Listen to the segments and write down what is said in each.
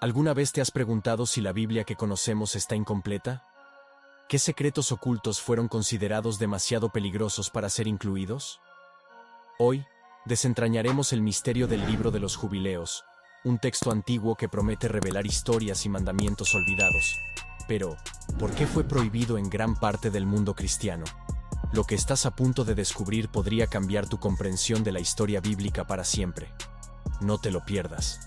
¿Alguna vez te has preguntado si la Biblia que conocemos está incompleta? ¿Qué secretos ocultos fueron considerados demasiado peligrosos para ser incluidos? Hoy, desentrañaremos el misterio del Libro de los Jubileos, un texto antiguo que promete revelar historias y mandamientos olvidados. Pero, ¿por qué fue prohibido en gran parte del mundo cristiano? Lo que estás a punto de descubrir podría cambiar tu comprensión de la historia bíblica para siempre. No te lo pierdas.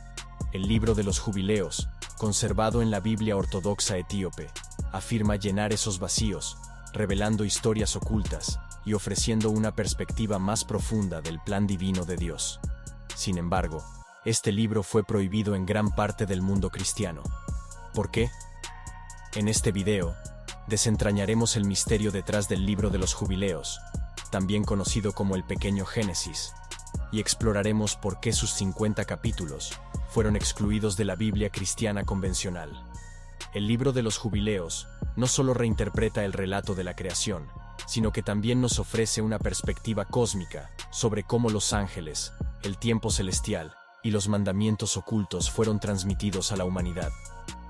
El Libro de los Jubileos, conservado en la Biblia ortodoxa etíope, afirma llenar esos vacíos, revelando historias ocultas y ofreciendo una perspectiva más profunda del plan divino de Dios. Sin embargo, este libro fue prohibido en gran parte del mundo cristiano. ¿Por qué? En este video, desentrañaremos el misterio detrás del Libro de los Jubileos, también conocido como el Pequeño Génesis, y exploraremos por qué sus 50 capítulos fueron excluidos de la Biblia cristiana convencional. El Libro de los Jubileos no solo reinterpreta el relato de la creación, sino que también nos ofrece una perspectiva cósmica sobre cómo los ángeles, el tiempo celestial y los mandamientos ocultos fueron transmitidos a la humanidad.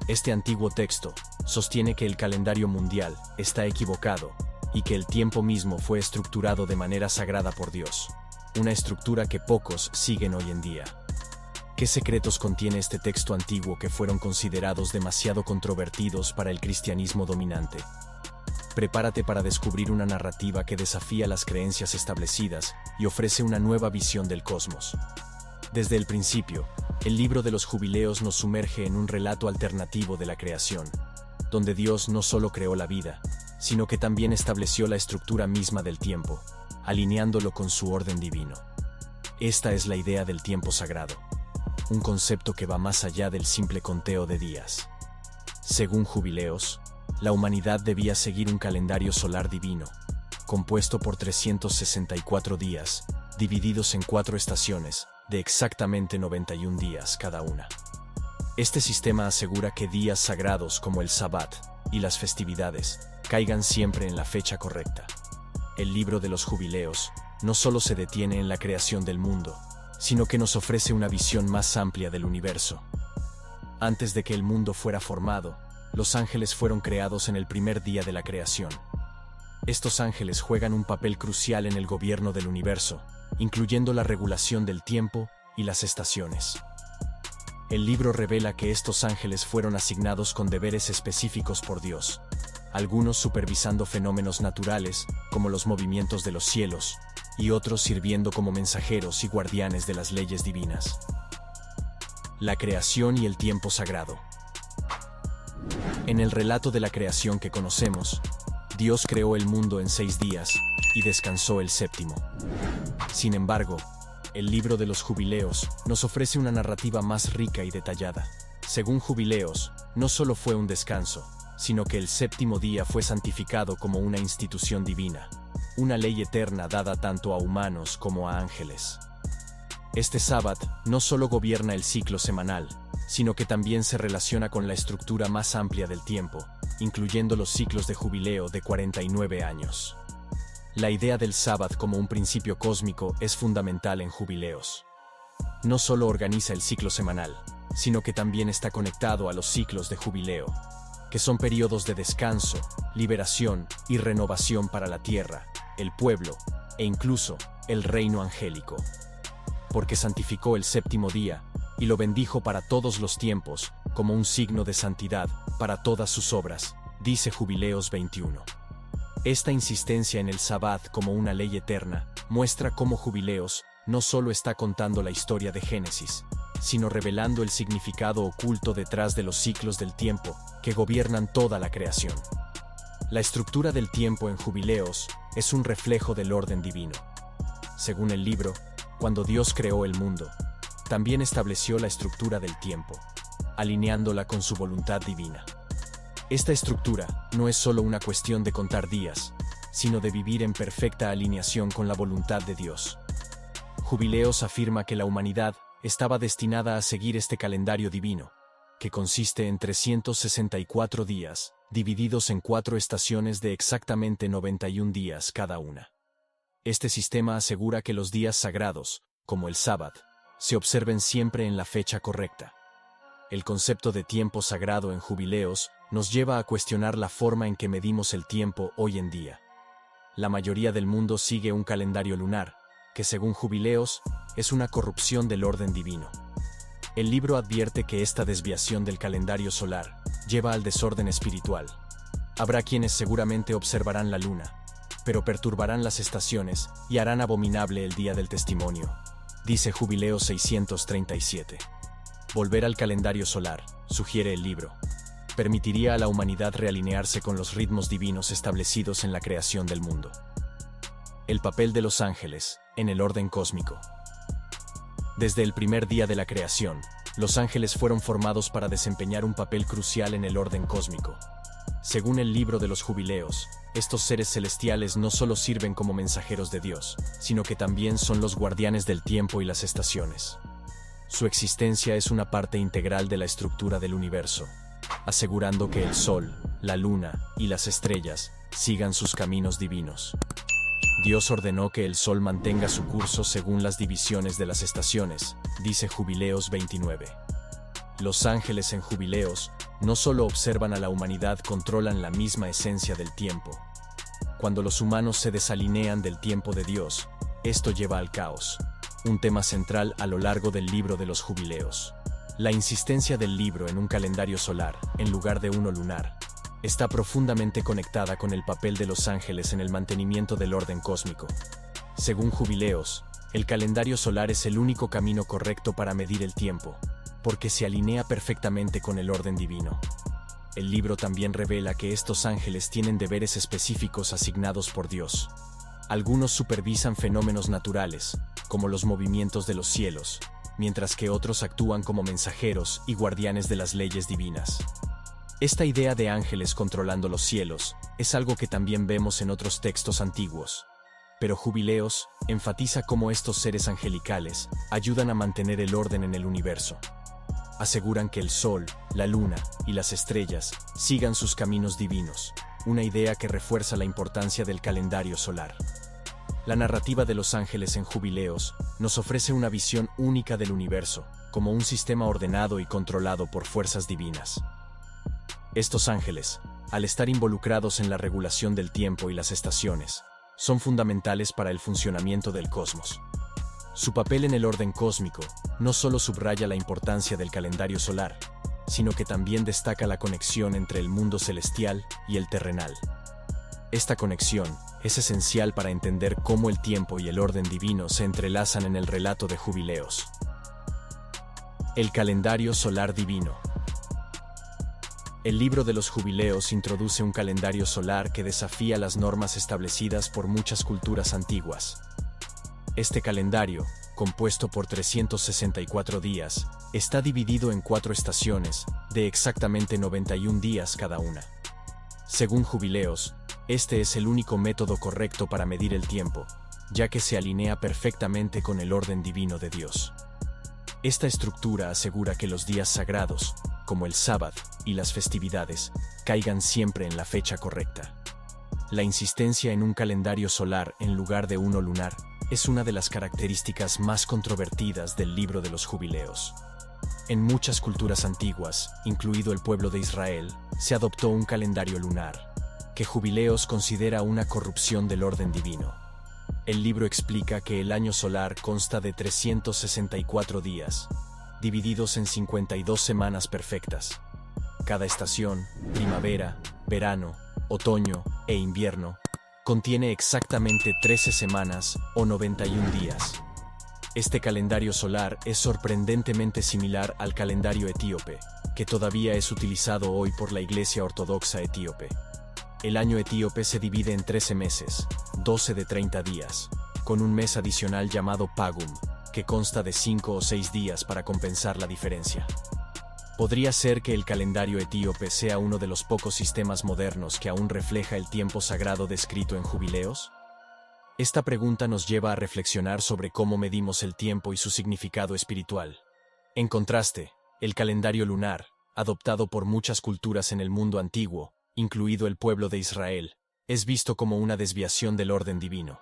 Este antiguo texto sostiene que el calendario mundial está equivocado y que el tiempo mismo fue estructurado de manera sagrada por Dios, una estructura que pocos siguen hoy en día. ¿Qué secretos contiene este texto antiguo que fueron considerados demasiado controvertidos para el cristianismo dominante? Prepárate para descubrir una narrativa que desafía las creencias establecidas y ofrece una nueva visión del cosmos. Desde el principio, el Libro de los Jubileos nos sumerge en un relato alternativo de la creación, donde Dios no solo creó la vida, sino que también estableció la estructura misma del tiempo, alineándolo con su orden divino. Esta es la idea del tiempo sagrado, un concepto que va más allá del simple conteo de días. Según Jubileos, la humanidad debía seguir un calendario solar divino, compuesto por 364 días, divididos en 4 estaciones, de exactamente 91 días cada una. Este sistema asegura que días sagrados como el Sabbat y las festividades caigan siempre en la fecha correcta. El Libro de los Jubileos no solo se detiene en la creación del mundo, sino que nos ofrece una visión más amplia del universo. Antes de que el mundo fuera formado, los ángeles fueron creados en el primer día de la creación. Estos ángeles juegan un papel crucial en el gobierno del universo, incluyendo la regulación del tiempo y las estaciones. El libro revela que estos ángeles fueron asignados con deberes específicos por Dios, algunos supervisando fenómenos naturales, como los movimientos de los cielos, y otros sirviendo como mensajeros y guardianes de las leyes divinas. La creación y el tiempo sagrado. En el relato de la creación que conocemos, Dios creó el mundo en 6 días y descansó el séptimo. Sin embargo, el Libro de los Jubileos nos ofrece una narrativa más rica y detallada. Según Jubileos, no solo fue un descanso, sino que el séptimo día fue santificado como una institución divina, una ley eterna dada tanto a humanos como a ángeles. Este sábado no solo gobierna el ciclo semanal, sino que también se relaciona con la estructura más amplia del tiempo, incluyendo los ciclos de jubileo de 49 años. La idea del sábado como un principio cósmico es fundamental en Jubileos. No solo organiza el ciclo semanal, sino que también está conectado a los ciclos de jubileo, que son periodos de descanso, liberación y renovación para la tierra, el pueblo e incluso el reino angélico. Porque santificó el séptimo día y lo bendijo para todos los tiempos, como un signo de santidad para todas sus obras, dice Jubileos 21. Esta insistencia en el Sabbat como una ley eterna muestra cómo Jubileos no solo está contando la historia de Génesis, sino revelando el significado oculto detrás de los ciclos del tiempo que gobiernan toda la creación. La estructura del tiempo en Jubileos es un reflejo del orden divino. Según el libro, cuando Dios creó el mundo, también estableció la estructura del tiempo, alineándola con su voluntad divina. Esta estructura no es solo una cuestión de contar días, sino de vivir en perfecta alineación con la voluntad de Dios. Jubileos afirma que la humanidad estaba destinada a seguir este calendario divino, que consiste en 364 días, divididos en 4 estaciones de exactamente 91 días cada una. Este sistema asegura que los días sagrados, como el sábado, se observen siempre en la fecha correcta. el concepto de tiempo sagrado en Jubileos nos lleva a cuestionar la forma en que medimos el tiempo hoy en día. La mayoría del mundo sigue un calendario lunar, que según Jubileos, es una corrupción del orden divino. El libro advierte que esta desviación del calendario solar lleva al desorden espiritual. Habrá quienes seguramente observarán la luna, pero perturbarán las estaciones y harán abominable el día del testimonio, dice Jubileos 637. Volver al calendario solar, sugiere el libro, permitiría a la humanidad realinearse con los ritmos divinos establecidos en la creación del mundo. El papel de los ángeles en el orden cósmico. Desde el primer día de la creación, los ángeles fueron formados para desempeñar un papel crucial en el orden cósmico. Según el libro de los Jubileos, estos seres celestiales no solo sirven como mensajeros de Dios, sino que también son los guardianes del tiempo y las estaciones. Su existencia es una parte integral de la estructura del universo, asegurando que el Sol, la Luna y las estrellas sigan sus caminos divinos. Dios ordenó que el Sol mantenga su curso según las divisiones de las estaciones, dice Jubileos 29. Los ángeles en Jubileos no solo observan a la humanidad, controlan la misma esencia del tiempo. Cuando los humanos se desalinean del tiempo de Dios, esto lleva al caos, un tema central a lo largo del libro de los Jubileos. La insistencia del libro en un calendario solar, en lugar de uno lunar, está profundamente conectada con el papel de los ángeles en el mantenimiento del orden cósmico. Según Jubileos, el calendario solar es el único camino correcto para medir el tiempo, porque se alinea perfectamente con el orden divino. El libro también revela que estos ángeles tienen deberes específicos asignados por Dios. Algunos supervisan fenómenos naturales, como los movimientos de los cielos, mientras que otros actúan como mensajeros y guardianes de las leyes divinas. Esta idea de ángeles controlando los cielos es algo que también vemos en otros textos antiguos. Pero Jubileos enfatiza cómo estos seres angelicales ayudan a mantener el orden en el universo. Aseguran que el Sol, la Luna y las estrellas sigan sus caminos divinos, una idea que refuerza la importancia del calendario solar. La narrativa de los ángeles en Jubileos nos ofrece una visión única del universo, como un sistema ordenado y controlado por fuerzas divinas. Estos ángeles, al estar involucrados en la regulación del tiempo y las estaciones, son fundamentales para el funcionamiento del cosmos. Su papel en el orden cósmico no solo subraya la importancia del calendario solar, sino que también destaca la conexión entre el mundo celestial y el terrenal. Esta conexión es esencial para entender cómo el tiempo y el orden divino se entrelazan en el relato de Jubileos. El calendario solar divino. El libro de los Jubileos introduce un calendario solar que desafía las normas establecidas por muchas culturas antiguas. Este calendario, compuesto por 364 días, está dividido en 4 estaciones, de exactamente 91 días cada una. Según Jubileos, este es el único método correcto para medir el tiempo, ya que se alinea perfectamente con el orden divino de Dios. Esta estructura asegura que los días sagrados, como el sábado y las festividades, caigan siempre en la fecha correcta. La insistencia en un calendario solar en lugar de uno lunar es una de las características más controvertidas del libro de los Jubileos. En muchas culturas antiguas, incluido el pueblo de Israel, se adoptó un calendario lunar, que Jubileos considera una corrupción del orden divino. El libro explica que el año solar consta de 364 días, divididos en 52 semanas perfectas. Cada estación, primavera, verano, otoño e invierno, contiene exactamente 13 semanas o 91 días. Este calendario solar es sorprendentemente similar al calendario etíope, que todavía es utilizado hoy por la Iglesia Ortodoxa etíope. El año etíope se divide en 13 meses, 12 de 30 días, con un mes adicional llamado Pagum, que consta de 5 o 6 días para compensar la diferencia. ¿Podría ser que el calendario etíope sea uno de los pocos sistemas modernos que aún refleja el tiempo sagrado descrito en Jubileos? Esta pregunta nos lleva a reflexionar sobre cómo medimos el tiempo y su significado espiritual. En contraste, el calendario lunar, adoptado por muchas culturas en el mundo antiguo, incluido el pueblo de Israel, es visto como una desviación del orden divino.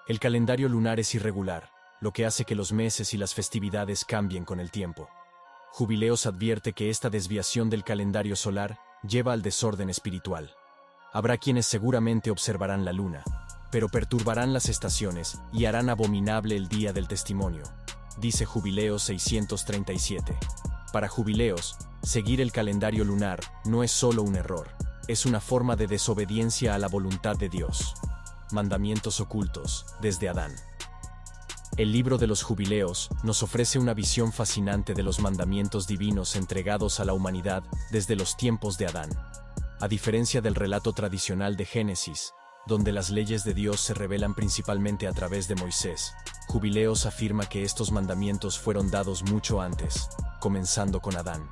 El calendario lunar es irregular, lo que hace que los meses y las festividades cambien con el tiempo. Jubileos advierte que esta desviación del calendario solar lleva al desorden espiritual. Habrá quienes seguramente observarán la luna, pero perturbarán las estaciones y harán abominable el día del testimonio, dice Jubileos 637. Para Jubileos, seguir el calendario lunar no es solo un error, es una forma de desobediencia a la voluntad de Dios. Mandamientos ocultos, desde Adán. El libro de los Jubileos nos ofrece una visión fascinante de los mandamientos divinos entregados a la humanidad desde los tiempos de Adán. A diferencia del relato tradicional de Génesis, donde las leyes de Dios se revelan principalmente a través de Moisés, Jubileos afirma que estos mandamientos fueron dados mucho antes, comenzando con Adán.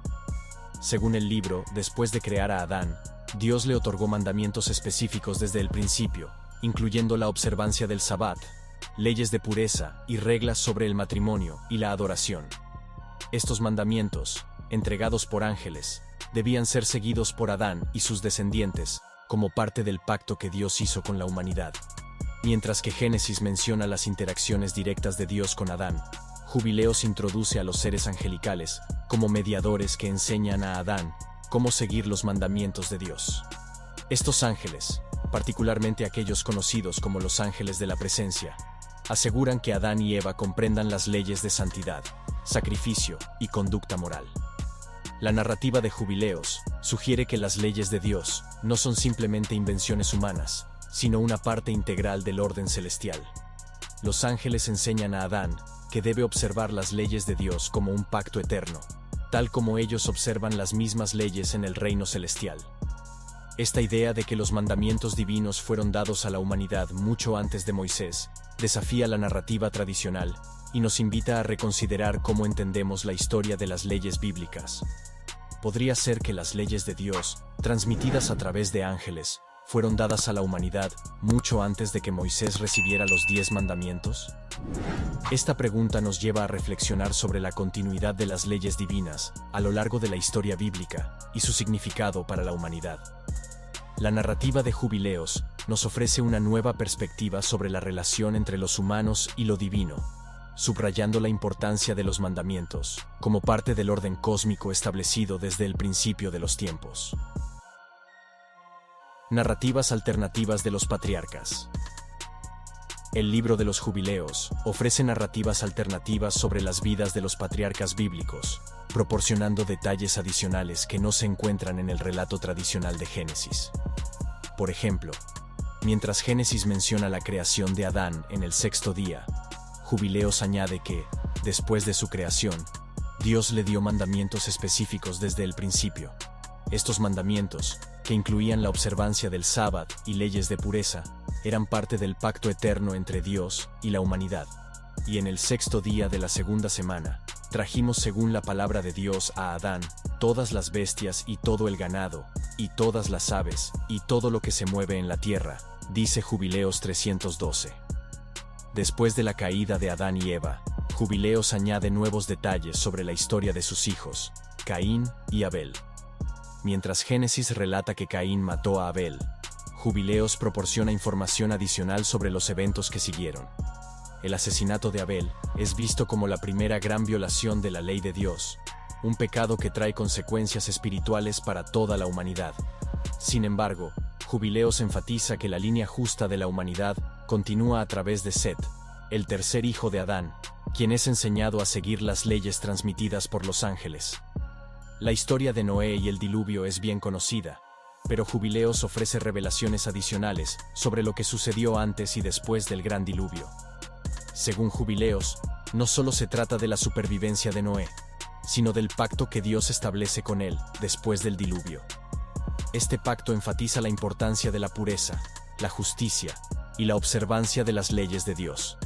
Según el libro, después de crear a Adán, Dios le otorgó mandamientos específicos desde el principio, incluyendo la observancia del Sabbat, leyes de pureza y reglas sobre el matrimonio y la adoración. Estos mandamientos, entregados por ángeles, debían ser seguidos por Adán y sus descendientes, como parte del pacto que Dios hizo con la humanidad. Mientras que Génesis menciona las interacciones directas de Dios con Adán, Jubileos introduce a los seres angelicales como mediadores que enseñan a Adán cómo seguir los mandamientos de Dios. Estos ángeles, particularmente aquellos conocidos como los ángeles de la presencia, aseguran que Adán y Eva comprendan las leyes de santidad, sacrificio y conducta moral. La narrativa de Jubileos sugiere que las leyes de Dios no son simplemente invenciones humanas, sino una parte integral del orden celestial. Los ángeles enseñan a Adán que debe observar las leyes de Dios como un pacto eterno, tal como ellos observan las mismas leyes en el reino celestial. Esta idea de que los mandamientos divinos fueron dados a la humanidad mucho antes de Moisés desafía la narrativa tradicional y nos invita a reconsiderar cómo entendemos la historia de las leyes bíblicas. ¿Podría ser que las leyes de Dios, transmitidas a través de ángeles, fueron dadas a la humanidad mucho antes de que Moisés recibiera los 10 mandamientos? Esta pregunta nos lleva a reflexionar sobre la continuidad de las leyes divinas a lo largo de la historia bíblica y su significado para la humanidad. La narrativa de Jubileos nos ofrece una nueva perspectiva sobre la relación entre los humanos y lo divino, subrayando la importancia de los mandamientos como parte del orden cósmico establecido desde el principio de los tiempos. Narrativas alternativas de los patriarcas. El libro de los Jubileos ofrece narrativas alternativas sobre las vidas de los patriarcas bíblicos, proporcionando detalles adicionales que no se encuentran en el relato tradicional de Génesis. Por ejemplo, mientras Génesis menciona la creación de Adán en el 6º día, Jubileos añade que, después de su creación, Dios le dio mandamientos específicos desde el principio. Estos mandamientos, que incluían la observancia del sábado y leyes de pureza, eran parte del pacto eterno entre Dios y la humanidad. Y en el 6º día de la segunda semana, trajimos según la palabra de Dios a Adán todas las bestias y todo el ganado, y todas las aves, y todo lo que se mueve en la tierra, dice Jubileos 312. Después de la caída de Adán y Eva, Jubileos añade nuevos detalles sobre la historia de sus hijos, Caín y Abel. Mientras Génesis relata que Caín mató a Abel, Jubileos proporciona información adicional sobre los eventos que siguieron. El asesinato de Abel es visto como la primera gran violación de la ley de Dios, un pecado que trae consecuencias espirituales para toda la humanidad. Sin embargo, Jubileos enfatiza que la línea justa de la humanidad continúa a través de Set, el tercer hijo de Adán, quien es enseñado a seguir las leyes transmitidas por los ángeles. La historia de Noé y el diluvio es bien conocida, pero Jubileos ofrece revelaciones adicionales sobre lo que sucedió antes y después del gran diluvio. Según Jubileos, no solo se trata de la supervivencia de Noé, sino del pacto que Dios establece con él después del diluvio. Este pacto enfatiza la importancia de la pureza, la justicia y la observancia de las leyes de Dios.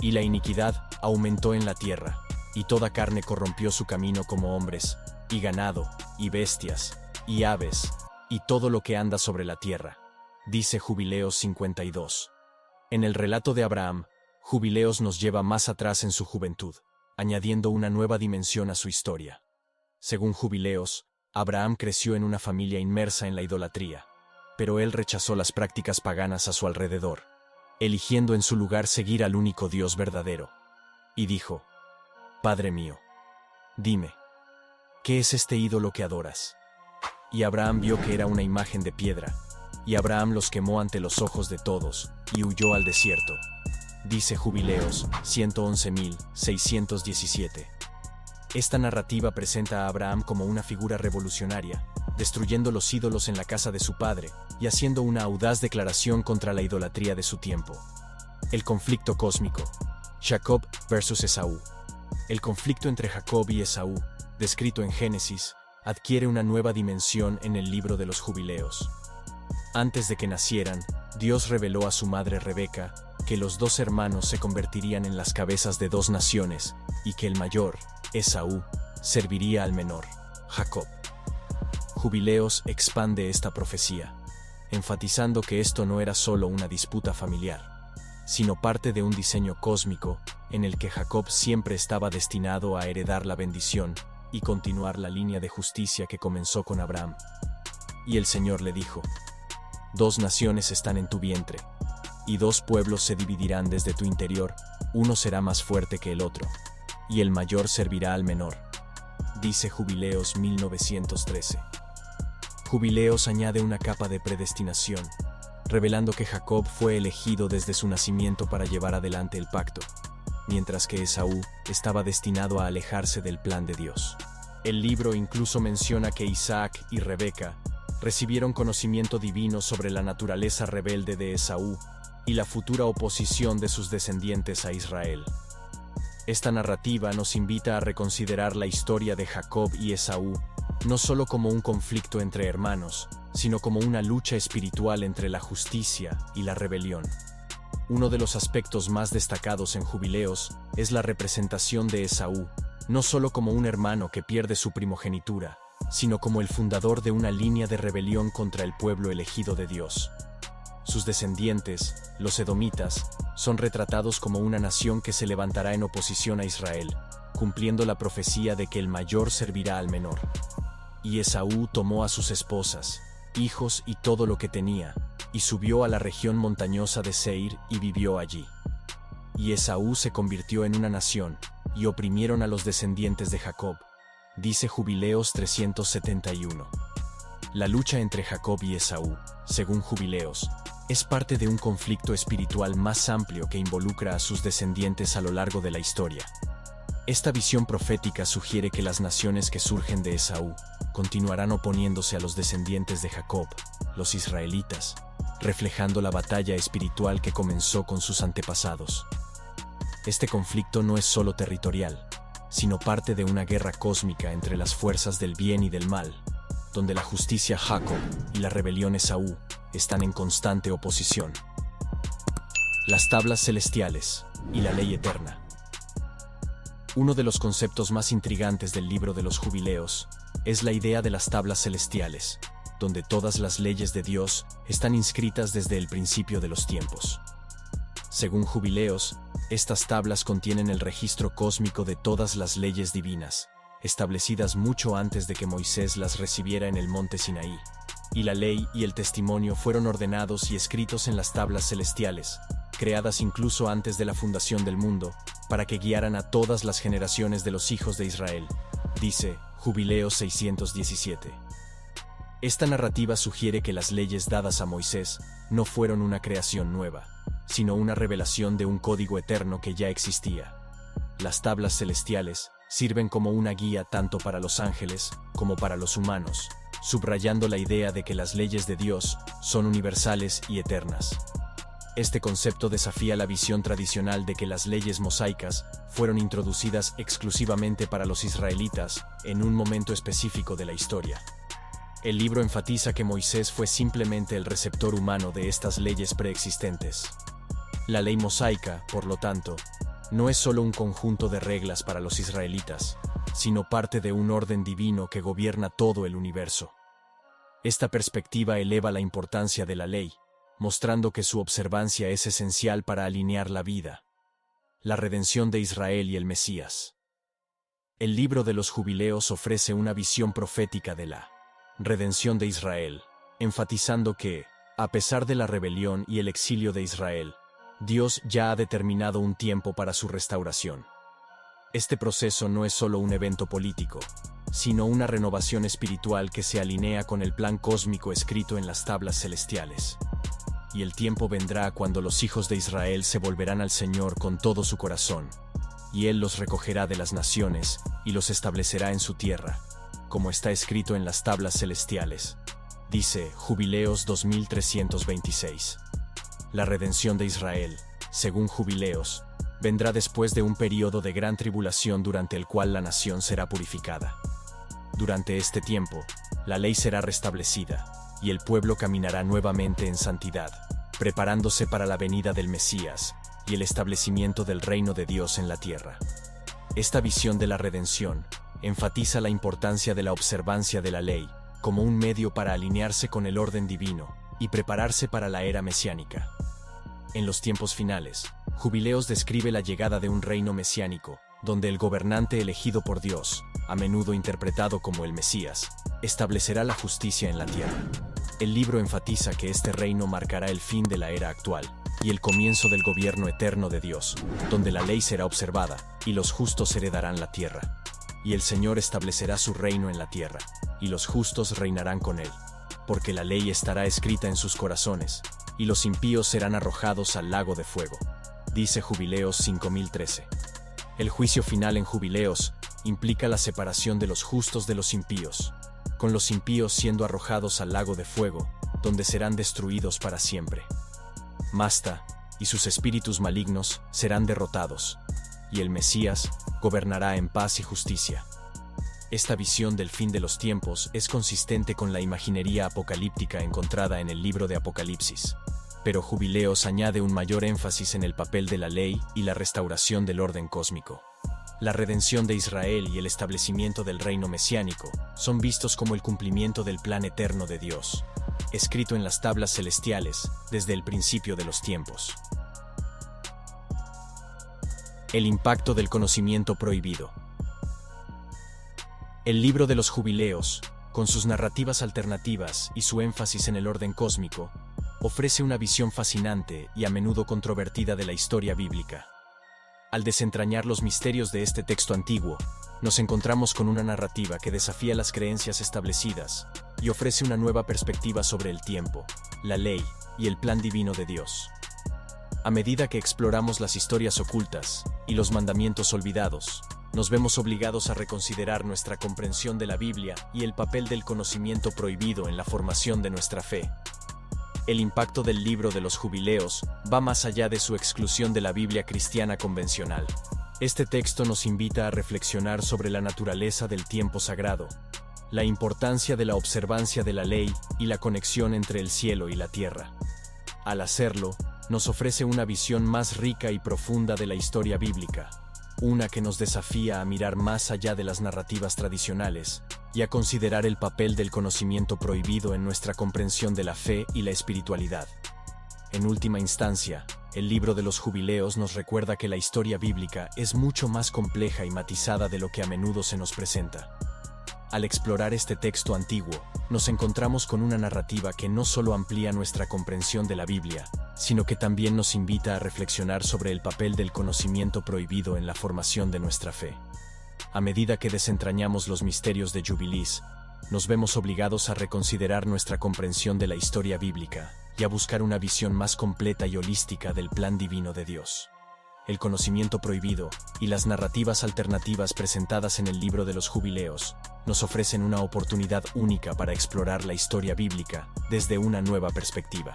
Y la iniquidad aumentó en la tierra, y toda carne corrompió su camino como hombres, y ganado, y bestias, y aves, y todo lo que anda sobre la tierra, dice Jubileos 52. En el relato de Abraham, Jubileos nos lleva más atrás en su juventud, añadiendo una nueva dimensión a su historia. Según Jubileos, Abraham creció en una familia inmersa en la idolatría, pero él rechazó las prácticas paganas a su alrededor, eligiendo en su lugar seguir al único Dios verdadero. Y dijo: Padre mío, dime, ¿qué es este ídolo que adoras? Y Abraham vio que era una imagen de piedra, y Abraham los quemó ante los ojos de todos, y huyó al desierto. Dice Jubileos 111.617. Esta narrativa presenta a Abraham como una figura revolucionaria, destruyendo los ídolos en la casa de su padre y haciendo una audaz declaración contra la idolatría de su tiempo. El conflicto cósmico. Jacob versus Esaú. El conflicto entre Jacob y Esaú, descrito en Génesis, adquiere una nueva dimensión en el libro de los Jubileos. Antes de que nacieran, Dios reveló a su madre Rebeca que los dos hermanos se convertirían en las cabezas de dos naciones y que el mayor, Esaú, serviría al menor, Jacob. Jubileos expande esta profecía, enfatizando que esto no era solo una disputa familiar, sino parte de un diseño cósmico en el que Jacob siempre estaba destinado a heredar la bendición y continuar la línea de justicia que comenzó con Abraham. Y el Señor le dijo: «Dos naciones están en tu vientre, y dos pueblos se dividirán desde tu interior, uno será más fuerte que el otro, y el mayor servirá al menor». Dice Jubileos 1913. Jubileos añade una capa de predestinación, revelando que Jacob fue elegido desde su nacimiento para llevar adelante el pacto, mientras que Esaú estaba destinado a alejarse del plan de Dios. El libro incluso menciona que Isaac y Rebeca recibieron conocimiento divino sobre la naturaleza rebelde de Esaú y la futura oposición de sus descendientes a Israel. Esta narrativa nos invita a reconsiderar la historia de Jacob y Esaú, no solo como un conflicto entre hermanos, sino como una lucha espiritual entre la justicia y la rebelión. Uno de los aspectos más destacados en Jubileos es la representación de Esaú, no solo como un hermano que pierde su primogenitura, sino como el fundador de una línea de rebelión contra el pueblo elegido de Dios. Sus descendientes, los edomitas, son retratados como una nación que se levantará en oposición a Israel, cumpliendo la profecía de que el mayor servirá al menor. Y Esaú tomó a sus esposas, hijos y todo lo que tenía, y subió a la región montañosa de Seir y vivió allí. Y Esaú se convirtió en una nación, y oprimieron a los descendientes de Jacob. Dice Jubileos 371. La lucha entre Jacob y Esaú, según Jubileos, es parte de un conflicto espiritual más amplio que involucra a sus descendientes a lo largo de la historia. Esta visión profética sugiere que las naciones que surgen de Esaú continuarán oponiéndose a los descendientes de Jacob, los israelitas, reflejando la batalla espiritual que comenzó con sus antepasados. Este conflicto no es solo territorial, sino parte de una guerra cósmica entre las fuerzas del bien y del mal, donde la justicia Jacob y la rebelión Esaú están en constante oposición. Las tablas celestiales y la ley eterna. Uno de los conceptos más intrigantes del libro de los Jubileos es la idea de las tablas celestiales, donde todas las leyes de Dios están inscritas desde el principio de los tiempos. Según Jubileos, estas tablas contienen el registro cósmico de todas las leyes divinas, establecidas mucho antes de que Moisés las recibiera en el monte Sinaí, y la ley y el testimonio fueron ordenados y escritos en las tablas celestiales, creadas incluso antes de la fundación del mundo, para que guiaran a todas las generaciones de los hijos de Israel. Dice Jubileos 617. Esta narrativa sugiere que las leyes dadas a Moisés no fueron una creación nueva, sino una revelación de un código eterno que ya existía. Las tablas celestiales sirven como una guía tanto para los ángeles como para los humanos, subrayando la idea de que las leyes de Dios son universales y eternas. Este concepto desafía la visión tradicional de que las leyes mosaicas fueron introducidas exclusivamente para los israelitas en un momento específico de la historia. El libro enfatiza que Moisés fue simplemente el receptor humano de estas leyes preexistentes. La ley mosaica, por lo tanto, no es solo un conjunto de reglas para los israelitas, sino parte de un orden divino que gobierna todo el universo. Esta perspectiva eleva la importancia de la ley, mostrando que su observancia es esencial para alinear la vida, la redención de Israel y el Mesías. El libro de los Jubileos ofrece una visión profética de la redención de Israel, enfatizando que, a pesar de la rebelión y el exilio de Israel, Dios ya ha determinado un tiempo para su restauración. Este proceso no es solo un evento político, sino una renovación espiritual que se alinea con el plan cósmico escrito en las tablas celestiales. Y el tiempo vendrá cuando los hijos de Israel se volverán al Señor con todo su corazón, y Él los recogerá de las naciones y los establecerá en su tierra, como está escrito en las tablas celestiales. Dice Jubileos 2326. La redención de Israel, según Jubileos, vendrá después de un período de gran tribulación durante el cual la nación será purificada. Durante este tiempo, la ley será restablecida, y el pueblo caminará nuevamente en santidad, preparándose para la venida del Mesías y el establecimiento del reino de Dios en la tierra. Esta visión de la redención enfatiza la importancia de la observancia de la ley como un medio para alinearse con el orden divino y prepararse para la era mesiánica. En los tiempos finales, Jubileos describe la llegada de un reino mesiánico, donde el gobernante elegido por Dios, a menudo interpretado como el Mesías, establecerá la justicia en la tierra. El libro enfatiza que este reino marcará el fin de la era actual y el comienzo del gobierno eterno de Dios, donde la ley será observada y los justos heredarán la tierra. Y el Señor establecerá su reino en la tierra, y los justos reinarán con él, porque la ley estará escrita en sus corazones, y los impíos serán arrojados al lago de fuego. Dice Jubileos 5013. El juicio final en Jubileos implica la separación de los justos de los impíos, con los impíos siendo arrojados al lago de fuego, donde serán destruidos para siempre. Masta y sus espíritus malignos serán derrotados, y el Mesías gobernará en paz y justicia. Esta visión del fin de los tiempos es consistente con la imaginería apocalíptica encontrada en el libro de Apocalipsis, pero Jubileos añade un mayor énfasis en el papel de la ley y la restauración del orden cósmico. La redención de Israel y el establecimiento del reino mesiánico son vistos como el cumplimiento del plan eterno de Dios, escrito en las tablas celestiales desde el principio de los tiempos. El impacto del conocimiento prohibido. El libro de los Jubileos, con sus narrativas alternativas y su énfasis en el orden cósmico, ofrece una visión fascinante y a menudo controvertida de la historia bíblica. Al desentrañar los misterios de este texto antiguo, nos encontramos con una narrativa que desafía las creencias establecidas y ofrece una nueva perspectiva sobre el tiempo, la ley y el plan divino de Dios. A medida que exploramos las historias ocultas y los mandamientos olvidados, nos vemos obligados a reconsiderar nuestra comprensión de la Biblia y el papel del conocimiento prohibido en la formación de nuestra fe. El impacto del libro de los Jubileos va más allá de su exclusión de la Biblia cristiana convencional. Este texto nos invita a reflexionar sobre la naturaleza del tiempo sagrado, la importancia de la observancia de la ley y la conexión entre el cielo y la tierra. Al hacerlo, nos ofrece una visión más rica y profunda de la historia bíblica, una que nos desafía a mirar más allá de las narrativas tradicionales y a considerar el papel del conocimiento prohibido en nuestra comprensión de la fe y la espiritualidad. En última instancia, el libro de los Jubileos nos recuerda que la historia bíblica es mucho más compleja y matizada de lo que a menudo se nos presenta. Al explorar este texto antiguo, nos encontramos con una narrativa que no solo amplía nuestra comprensión de la Biblia, sino que también nos invita a reflexionar sobre el papel del conocimiento prohibido en la formación de nuestra fe. A medida que desentrañamos los misterios de Jubileos, nos vemos obligados a reconsiderar nuestra comprensión de la historia bíblica y a buscar una visión más completa y holística del plan divino de Dios. El conocimiento prohibido y las narrativas alternativas presentadas en el libro de los Jubileos nos ofrecen una oportunidad única para explorar la historia bíblica desde una nueva perspectiva.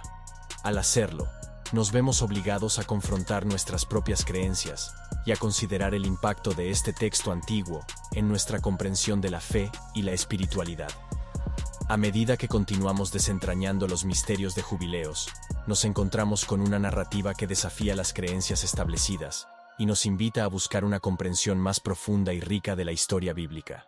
Al hacerlo, nos vemos obligados a confrontar nuestras propias creencias y a considerar el impacto de este texto antiguo en nuestra comprensión de la fe y la espiritualidad. A medida que continuamos desentrañando los misterios de Jubileos, nos encontramos con una narrativa que desafía las creencias establecidas y nos invita a buscar una comprensión más profunda y rica de la historia bíblica.